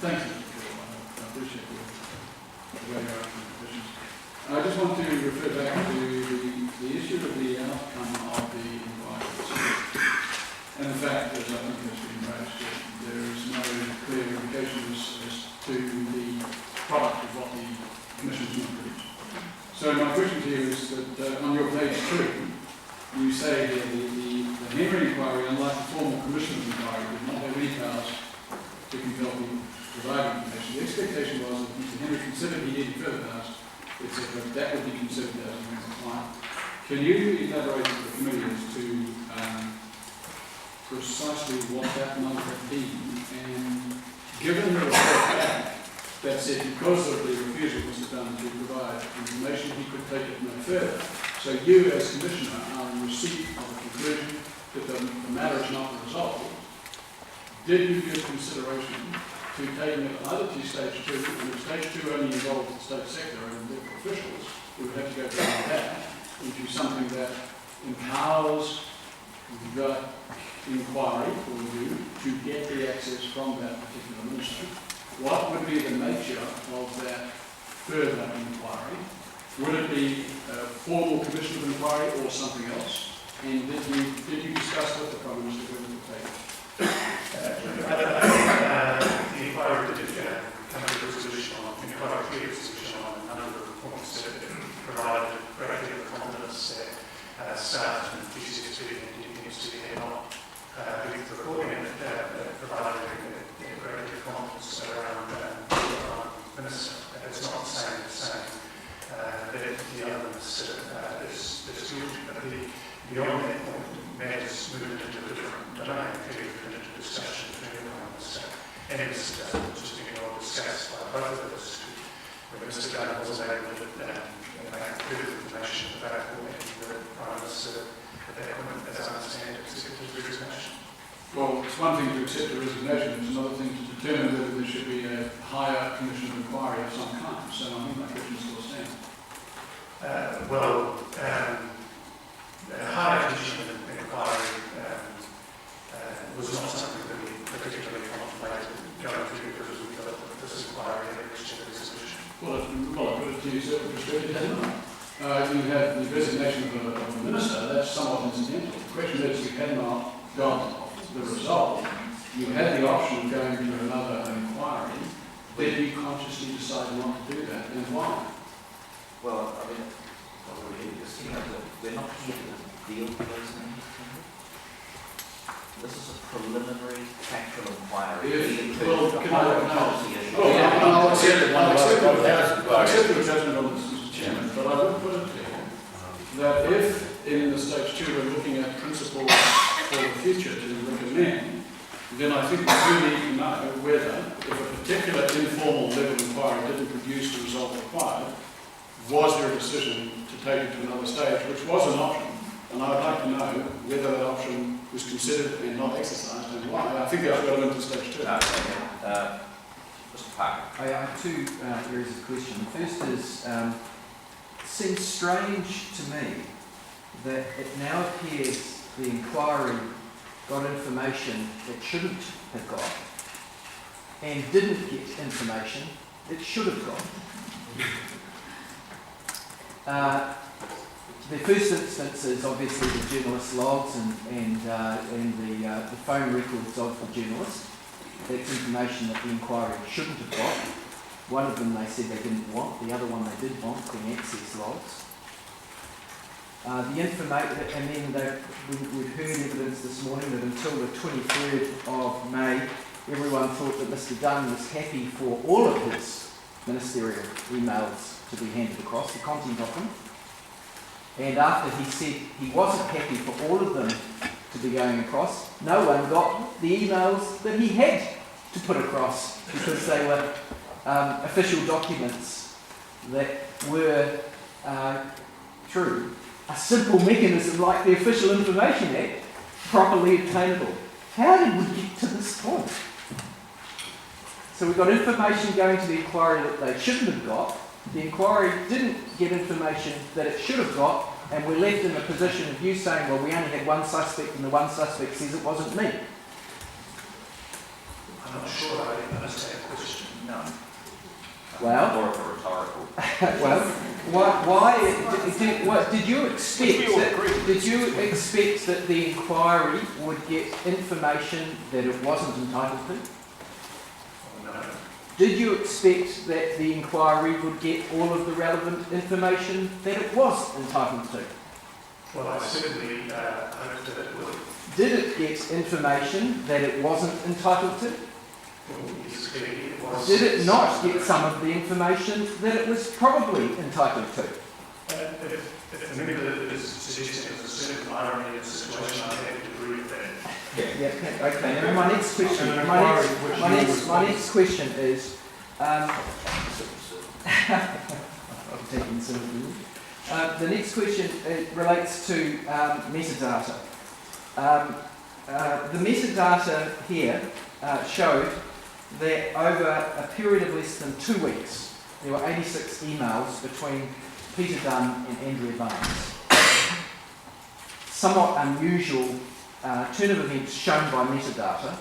Thank you, Mr. Kibblewhite. I appreciate the way you're asking the questions. I just want to refer back to the issue of the outcome of the inquiry. And in fact, as I think has been raised, there is no clear indication as to the product of what the Commission is going to produce. So my question to you is that on your page 2, you say here the Henry inquiry, unlike the formal Commissioner's inquiry, did not have any powers to compel people to provide information. The expectation was that Mr. Henry considered he needed further powers, etc. That would be considered as a requirement. Can you elaborate to the committee as to precisely what that might have been, and given the report back that said because of the refusal of Mr. Dunn to provide information, he could take it no further. So you, as Commissioner, are in receipt of the conclusion that the matter is not resolved. Did you give consideration to taking it either to stage 2, and if stage 2 only involves the state sector and the officials, we would have to go beyond that into something that empowers the inquiry for you to get the access from that particular minister? What would be the nature of that further inquiry? Would it be a formal commission of inquiry or something else? And did you discuss with the Prime Minister whether to take it? The inquiry did come to a resolution on, quite a clear resolution on a number of points that provided a great deal of confidence that staff and GCSB and DPMC had not with the reporting, and provided a great deal of confidence around the Minister. It's not saying that the other Minister is guilty, but beyond that point, matters moved into a different domain, clearly into discussion between the Prime Minister and Mr. Dunn, which has been well discussed by both of us, where Mr. Dunn wasn't able to make further information available, and the Prime Minister at that point, as I understand it, accepted his resignation. Well, it's one thing to accept the resignation, it's another thing to determine whether there should be a higher commission of inquiry of some kind. So I think my question still stands. A higher commission of inquiry was not something that we particularly contemplated going through because we felt that this inquiry had reached a resolution. Well, I put it to you, sir, it has not. You have the resignation of a minister, that's somewhat incidental. The question is, you had not got the result. You had the option of going to another inquiry. Did you consciously decide not to do that, and why? Well, I mean, we're not here to deal with those things. This is a preliminary factual inquiry. I'll accept your judgment on this, Mr. Chairman, but I would put it there that if in the stage 2 we're looking at principles for the future to recommend, then I think we do need to know whether, if a particular informal level inquiry didn't produce the result required, was there a decision to take it to another stage, which was an option, and I would like to know whether that option was considered and not exercised, and why. I think that's relevant to stage 2. Mr. Parker. I have two areas of question. The first is, it seems strange to me that it now appears the inquiry got information it shouldn't have got and didn't get information it should have got. The first instance is obviously the journalist logs and the phone records of the journalist. That's information that the inquiry shouldn't have got. One of them they said they didn't want, the other one they did want, the access logs. The information, and then we've heard evidence this morning that until the 23rd of May, everyone thought that Mr. Dunn was happy for all of his ministerial emails to be handed across, the content of them. And after he said he wasn't happy for all of them to be going across, no one got the emails that he had to put across because they were official documents that were through a simple mechanism like the Official Information Act, properly obtainable. How did we get to this point? So we got information going to the inquiry that they shouldn't have got. The inquiry didn't get information that it should have got, and we're left in the position of you saying, well, we only had one suspect, and the one suspect says it wasn't me. I'm not sure I understand the question. No. Well- More of a rhetorical. Well, what did you expect that the inquiry would get information that it wasn't entitled to? No. Did you expect that the inquiry would get all of the relevant information that it was entitled to? Well, I certainly hope that it will. Did it get information that it wasn't entitled to? Well, yes, clearly it was. Did it not get some of the information that it was probably entitled to? If the member is suggesting there's a certain irony in the situation, I'm happy to agree with that. Yeah, okay. Now my next question is, I'm taking some of you. The next question relates to metadata. The metadata here showed that over a period of less than 2 weeks, there were 86 emails between Peter Dunn and Andrea Barnes. Somewhat unusual turn of events shown by metadata.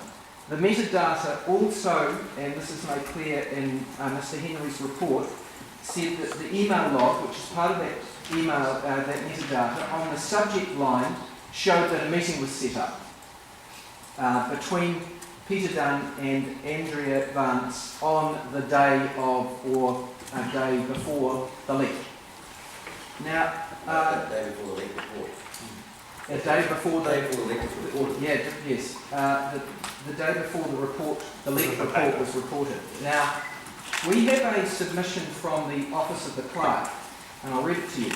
The metadata also, and this is made clear in Mr. Henry's report, said that the email log, which is part of that email, that metadata, on the subject line showed that a meeting was set up between Peter Dunn and Andrea Vance on the day of, or a day before the leak. Now, The day before the leak report. a day before The day before the leak report. yeah, yes, the day before the leak report was reported. Now, we have a submission from the Office of the Clerk, and I'll read it to you.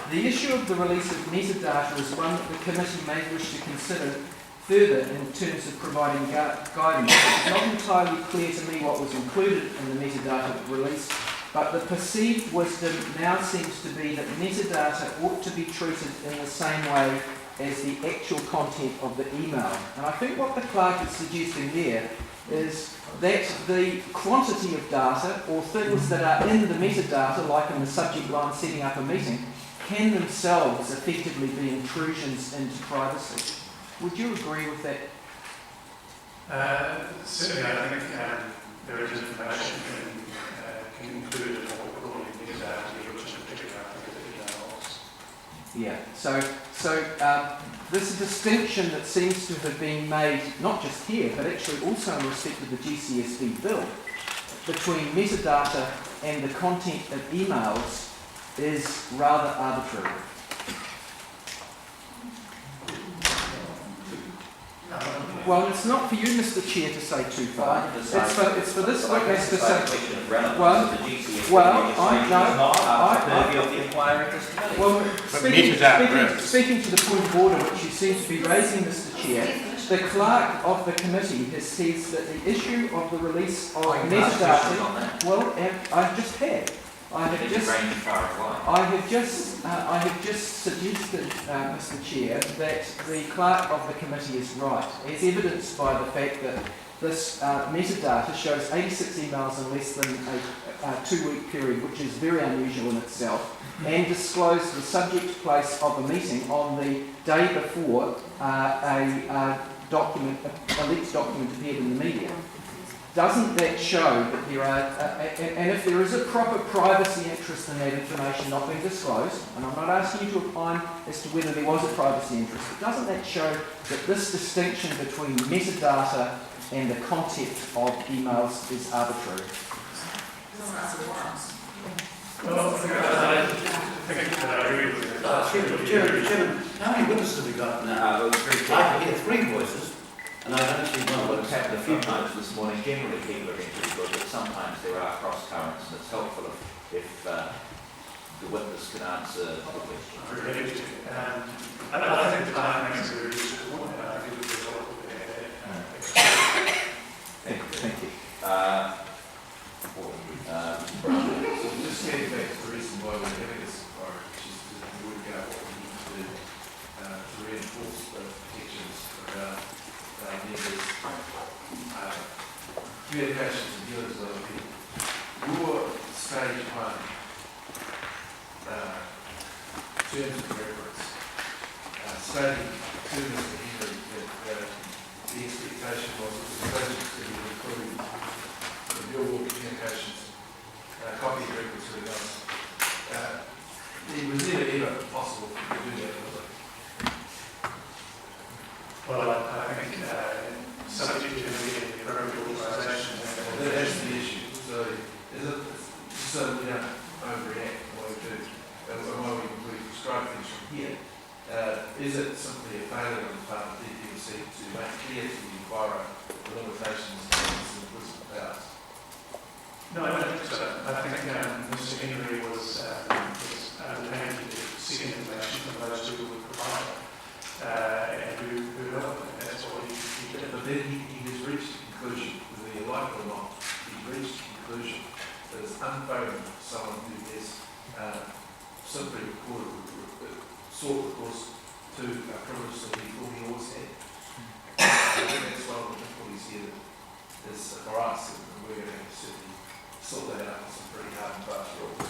The issue of the release of metadata is one that the committee may wish to consider further in terms of providing guidance. It's not entirely clear to me what was included in the metadata release, but the perceived wisdom now seems to be that metadata ought to be treated in the same way as the actual content of the email. And I think what the clerk is suggesting there is that the quantity of data or things that are in the metadata, like in the subject line setting up a meeting, can themselves effectively be intrusions into privacy. Would you agree with that? Certainly, I think there is information can include in what we're calling metadata, which in particular I think is emails. Yeah. So this distinction that seems to have been made, not just here, but actually also in respect of the GCSB bill, between metadata and the content of emails is rather arbitrary. Well, it's not for you, Mr. Chair, to say too far. It's for this witness to say. Speaking to the point of order which you seem to be raising, Mr. Chair, the clerk of the committee has said that the issue of the release of metadata. Well, I've just had. I have just suggested, Mr. Chair, that the clerk of the committee is right, as evidenced by the fact that this metadata shows 86 emails in less than a 2-week period, which is very unusual in itself, and disclosed the subject place of a meeting on the day before a leaked document appeared in the media. Doesn't that show that there are, and if there is a proper privacy interest in that information not being disclosed, and I'm not asking you to opine as to whether there was a privacy interest, but doesn't that show that this distinction between metadata and the content of emails is arbitrary? Well, I think that I agree with you. Chairman, how many witnesses have we got now? I can hear 3 voices, and I don't see one. Well, it's happened a few times this morning. Generally, people are being pretty good, but sometimes there are cross currents, and it's helpful if the witness can answer the question. I think the clerk makes a very useful point, and I think it would be helpful to have that. Thank you. Just getting back to the reason why we're having this inquiry, which is to work out what we need to do to reinforce the protections around members' communications and dealings with other people. Your stage 1 terms of reference stating to Mr. Henry that the the expectation was that the project to be included the real-world communications, copy of records for the guns. It was never ever possible to do that, was it? Well, I think subject to the appropriate authorisation. That's the issue. So, is it, so we don't overreact the way we do, and why we prescribe things from here, is it simply a failure on the part of the DPMC to make clear to the inquirer the limitations of the implicit powers? No, I don't think so. I think Mr. Henry was undertaking to seek information from those who would provide it, and who helped him. That's what he did. But then he has reached the conclusion, whether you like it or not, he's reached the conclusion that it's unfair to someone who has simply sought recourse to a privilege that he thought he always had. I think that's one of the difficulties here that is for us, and we're going to have to certainly sort that out with some pretty hard and fast rules.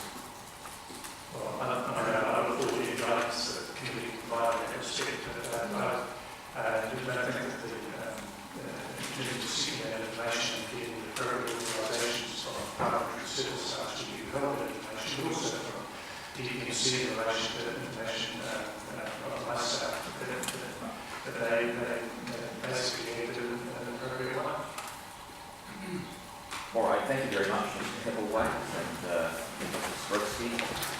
Well, I would thought the guidance that the committee provided in that respect, but I think that the committee was seeking that information and getting the appropriate authorisations from parliamentary civil staff to be held that information, but also from DPMC in relation to that information from my staff, that they basically acted in an appropriate way. All right, thank you very much, Mr. Kibblewhite and Mrs. Brooksby.